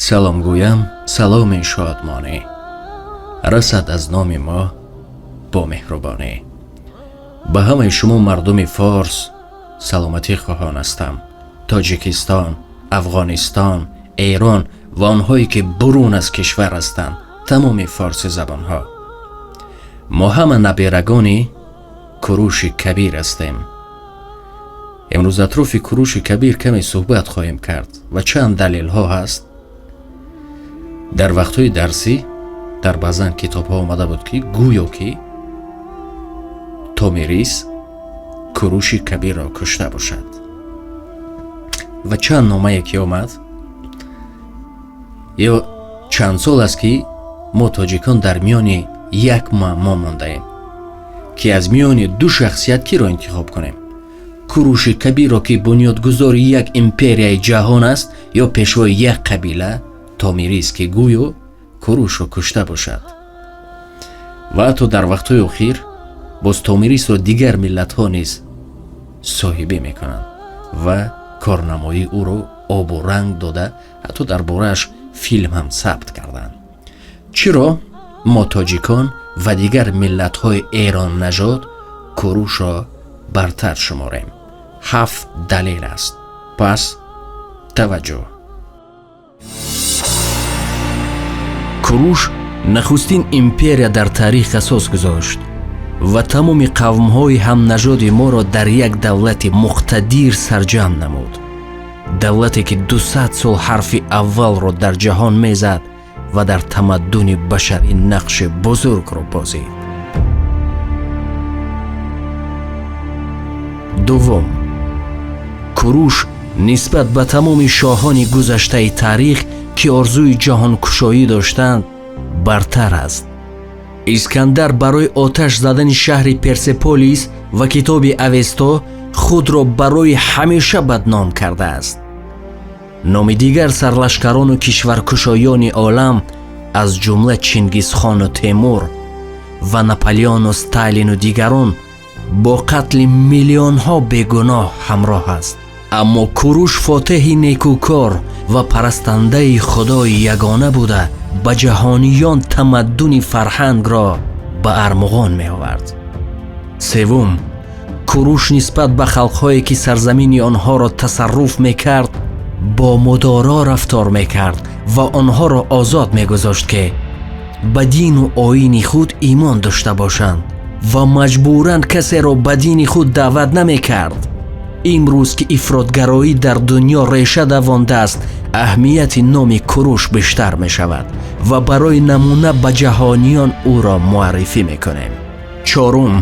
салом гӯям саломи шодмонӣ расад аз номи мо бо меҳрубонӣ. ба ҳамаи шумо мардуми Форс саломатӣ хоҳон ҳастам. Тоҷикистон, Афғонистон, Эрон ва онҳое ки бурун аз кишвар ҳастанд, тамоми форси забонҳо. мо ҳама набирагони Куруши Кабир ҳастем. имрӯз атрофи Куруши Кабир каме суҳбат хоҳем кард ва чанд далелҳо ҳаст. дар вақтҳои дарсӣ дар баъзан китобҳо омада буд ки гӯё ки Томирис Куруши Кабирро кушта бошад. ва чанд номае ки омад, ё чанд сол аст ки мо тоҷикон дар миёни як муаммо мондаем ки аз миёни ду шахсият киро интихоб кунем: Куруши Кабирро ки бунёдгузори як империяи ҷаҳон аст, ё пешвои як қабила Томирис ки гӯё Курушро кушта бошад. ва ҳатто дар вақтҳои охир боз Томирисро дигар миллатҳо низ соҳибӣ мекунанд ва корнамоии ӯро обу ранг дода ҳатто дар борааш филм ҳам сабт карданд. чиро мо тоҷикон ва дигар миллатҳои эроннажод Курушро бартар шуморем? 7 далел аст. пас таваҷҷӯҳ. Куруш нахустин империя дар таърих асос гузошт ва тамоми қавмҳои ҳамнажоди моро дар як давлати муқтадир сарҷам намуд. давлате ки 200 сол ҳарфи аввалро дар ҷаҳон мезад ва дар тамаддуни башарӣ нақши бузургро бозид. дуввум, Куруш нисбат ба тамоми шоҳони гузаштаи таърих ки орзуи ҷаҳонкушоӣ доштанд бартар аст. Искандар барои оташ задани шаҳри Персеполис ва китоби Авесто худро барои ҳамеша бадном кардааст. номи дигар сарлашкарону кишваркушоёни олам аз ҷумла Чингизхону Темур ва Наполеону Сталину дигарон бо қатли миллионҳо бегуноҳ ҳамроҳ аст. аммо Куруш фотеҳи некукор ва парастандаи худои ягона буда ба ҷаҳониён тамаддуни фарҳангро ба армуғон меовард. севум, Куруш нисбат ба халқҳое ки сарзамини онҳоро тасарруф мекард бо мудоро рафтор мекард ва онҳоро озод мегузошт ки ба дину оини худ имон дошта бошанд ва маҷбуран касеро ба дини худ даъват намекард. имрӯз ки ифротгароӣ дар дунё реша давондааст, аҳамияти номи Куруш бештар мешавад ва барои намуна ба ҷаҳониён ӯро муаррифӣ мекунем. чорум,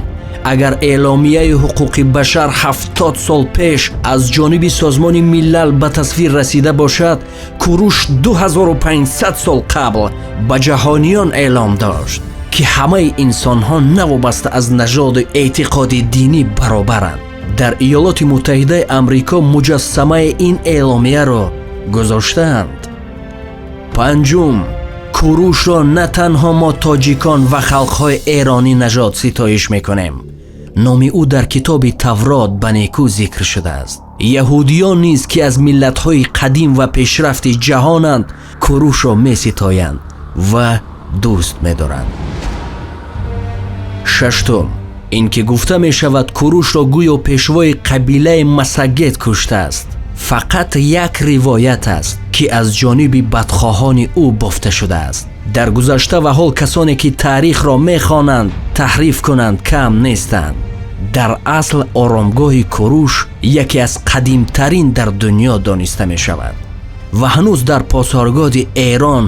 агар эъломияи ҳуқуқи башар 70 сол пеш аз ҷониби Созмони Милал ба тасвир расида бошад, Куруш 2500 сол қабл ба ҷаҳониён эълом дошт ки ҳамаи инсонҳо навобаста аз нажоду эътиқоди динӣ баробаранд. дар Иёлоти Муттаҳидаи Амрико муҷассамаи ин эъломияро гузоштаанд. панҷум, Курушро на танҳо мо тоҷикон ва халқҳои эронӣ нажод ситоиш мекунем. номи ӯ дар китоби Таврот ба некӯ зикр шудааст. яҳудиён низ ки аз миллатҳои қадим ва пешрафти ҷаҳонанд, Курушро меситоянд ва дӯст медоранд. шаштум, ин ки гуфта мешавад Курушро гӯё пешвои қабилаи Масагет куштааст, фақат як ривоят аст ки аз ҷониби бадхоҳони ӯ бофта шудааст. дар гузашта ва ҳол касоне ки таърихро мехонанд, таҳриф кунанд кам нестанд. дар асл оромгоҳи Куруш яке аз қадимтарин дар дунё дониста мешавад ва ҳанӯз дар посаргоди Эрон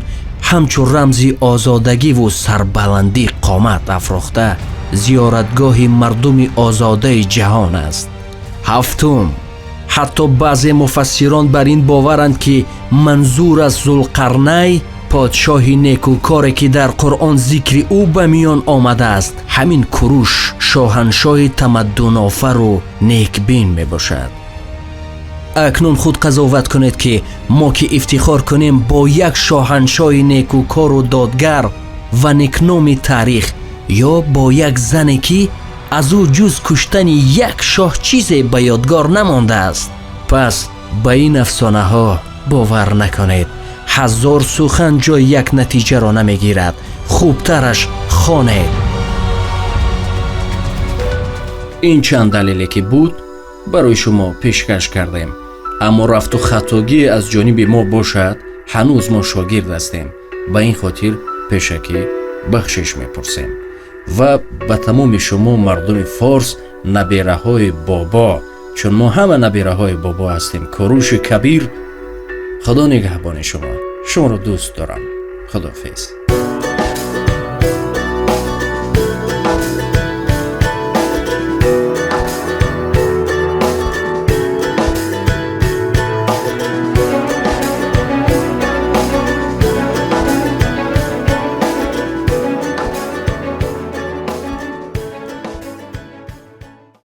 ҳамчун рамзи озодагиву сарбаландӣ қомат афрохта зиёратгоҳи мардуми озодаи ҷаҳон аст. ҳафтум, ҳатто баъзе муфассирон бар ин боваранд ки манзур аз Зулқарнай, подшоҳи некукоре ки дар Қуръон зикри ӯ ба миён омадааст, ҳамин Куруш шоҳаншоҳи тамаддунофару некбин мебошад. акнун худ қазоват кунед ки мо ки ифтихор кунем бо як шоҳаншоҳи некукору додгар ва некноми таърих ё бо як зане ки аз ӯ ҷуз куштани як шоҳ чизе ба ёдгор намондааст. пас ба ин афсонаҳо бовар накунед. 1000 سخن جای یک نتیجه را نمیگیرد. خوبترش خوانید. این چند دلیلی که بود برای شما پیشکش کردیم. اما رفت و خطاگی از جانب ما باشد، هنوز ما شاگرد هستیم. به این خاطر پیشکی بخشش میپرسیم. و به تمام شما مردم فارس، نبیره های بابا، چون ما همه نبیره های بابا هستیم، کوروش کبیر، خدا نگهبان شما را دوست دارم. خداحافظ.